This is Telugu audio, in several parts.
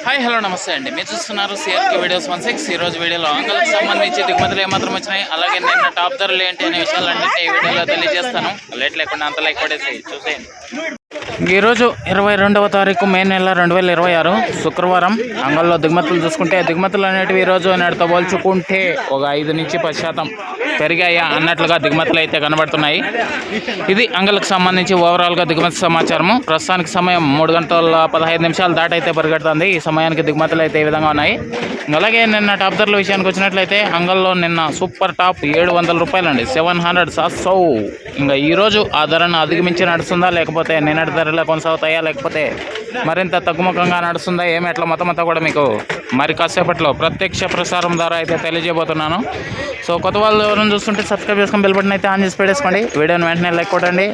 హాయ్ హలో నమస్తే అండి. మీరు చూస్తున్నారు సిఆర్కే వీడియోస్ 16. ఈ రోజు వీడియోలో అంగళ్ళకి సంబంధించి దిగుమతులు ఏమాత్రం వచ్చినాయి, అలాగే నిన్న టాప్ ధరలు ఏంటి అనే విషయాలన్నింటినీ ఈ వీడియోలో తెలియజేస్తాను. లేట్ లేకుండా అంత లైక్ కొట్టేసి చూసేయండి. ఈరోజు 22వ తారీఖు మే నెల 2026 శుక్రవారం. అంగల్లో దిగుమతులు చూసుకుంటే దిగుమతులు అనేటివి ఈరోజు నేటితో పోల్చుకుంటే ఒక 5 నుంచి 10% పెరిగాయా అన్నట్లుగా దిగుమతులు అయితే కనబడుతున్నాయి. ఇది అంగళ్ళకు సంబంధించి ఓవరాల్గా దిగుమతి సమాచారము. ప్రస్తుతానికి సమయం 3 గంటల 15 నిమిషాలు దాటైతే పరిగెడుతుంది. ఈ సమయానికి దిగుమతులు అయితే ఈ విధంగా ఉన్నాయి. అలాగే నిన్న టాప్ ధరల విషయానికి వచ్చినట్లయితే అంగల్లో నిన్న సూపర్ టాప్ 700 రూపాయలండి, 700 సాసో. ఇంకా ఈరోజు ఆ ధరను అధిగమించి నడుస్తుందా, లేకపోతే నిన్నటి ధరలో కొనసాగుతాయా, లేకపోతే మరింత తగ్గుముఖంగా నడుస్తుందా, ఏమి ఎట్లా మొత్తం అంతా కూడా మీకు మరి కాసేపట్లో ప్రత్యక్ష ప్రసారం ద్వారా అయితే తెలియజేయబోతున్నాను. సో కొత్త వాళ్ళు ఎవరైనా చూస్తుంటే సబ్స్క్రైబ్ చేసుకొని బెల్ బటన్ అయితే ఆన్ చేసి పెట్టేసుకోండి. వీడియోని వెంటనే లైక్ కొట్టండి.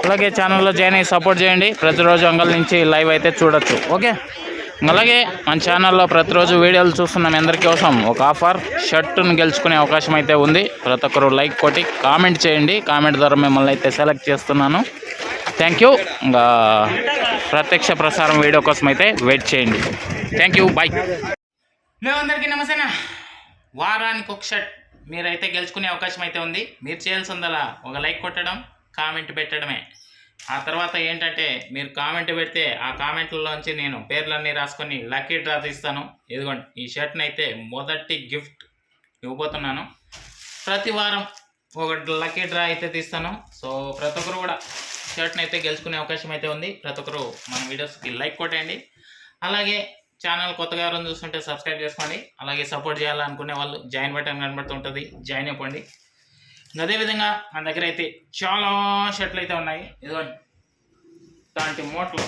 అలాగే ఛానల్లో జాయిన్ అయ్యి సపోర్ట్ చేయండి. ప్రతిరోజు అంగల్ నుంచి లైవ్ అయితే చూడొచ్చు. ఓకే, అలాగే మన ఛానల్లో ప్రతిరోజు వీడియోలు చూస్తున్న మీ అందరి కోసం ఒక ఆఫర్, షర్టును గెలుచుకునే అవకాశం అయితే ఉంది. ప్రతి ఒక్కరు లైక్ కొట్టి కామెంట్ చేయండి. కామెంట్ ద్వారా మిమ్మల్ని అయితే సెలెక్ట్ చేస్తున్నాను. Thank you. ఇంకా ప్రత్యక్ష ప్రసారం వీడియో కోసం అయితే వెయిట్ చేయండి. Thank you, bye. అందరికీ నమస్తేనా. వారానికి ఒక షర్ట్ మీరైతే గెలుచుకునే అవకాశం అయితే ఉంది. మీరు చేయాల్సిందలా ఒక లైక్ కొట్టడం, కామెంట్ పెట్టడమే. ఆ తర్వాత ఏంటంటే మీరు కామెంట్ పెడితే ఆ కామెంట్లలోంచి నేను పేర్లన్నీ రాసుకొని లక్కీ డ్రా తీస్తాను. ఇదిగోండి, ఈ షర్ట్ని అయితే మొదటి గిఫ్ట్ ఇవ్వబోతున్నాను. ప్రతి వారం ఒక లక్కీ డ్రా అయితే తీస్తాను. సో ప్రతి ఒక్కరు కూడా షర్ట్ని అయితే గెలుచుకునే అవకాశం అయితే ఉంది. ప్రతి ఒక్కరు మన వీడియోస్కి లైక్ కొట్టండి. అలాగే ఛానల్ కొత్తగా ఎవరైనా చూస్తుంటే సబ్స్క్రైబ్ చేసుకోండి. అలాగే సపోర్ట్ చేయాలనుకునే వాళ్ళు జాయిన్ బటన్ కనబడుతుంటుంది, జాయిన్ అయిపోండి. అదేవిధంగా మన దగ్గర అయితే చాలా షర్ట్లు అయితే ఉన్నాయి. ఇదిగోండి, ఇలాంటి మూటలు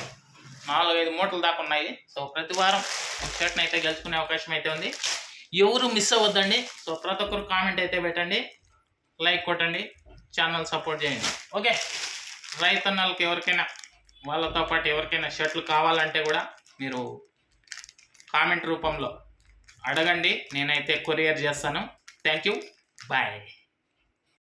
4-5 మూటలు దాకా ఉన్నాయి. సో ప్రతి వారం షర్ట్ని అయితే గెలుచుకునే అవకాశం అయితే ఉంది. ఎవరు మిస్ అవ్వద్దండి. సో ప్రతి ఒక్కరు కామెంట్ అయితే పెట్టండి, లైక్ కొట్టండి, ఛానల్ సపోర్ట్ చేయండి. ఓకే, రైతన్నలకి ఎవరికైనా వాళ్ళతో పాటు ఎవరికైనా షర్ట్లు కావాలంటే కూడా మీరు కామెంట్ రూపంలో అడగండి, నేనైతే కొరియర్ చేస్తాను. Thank you, bye.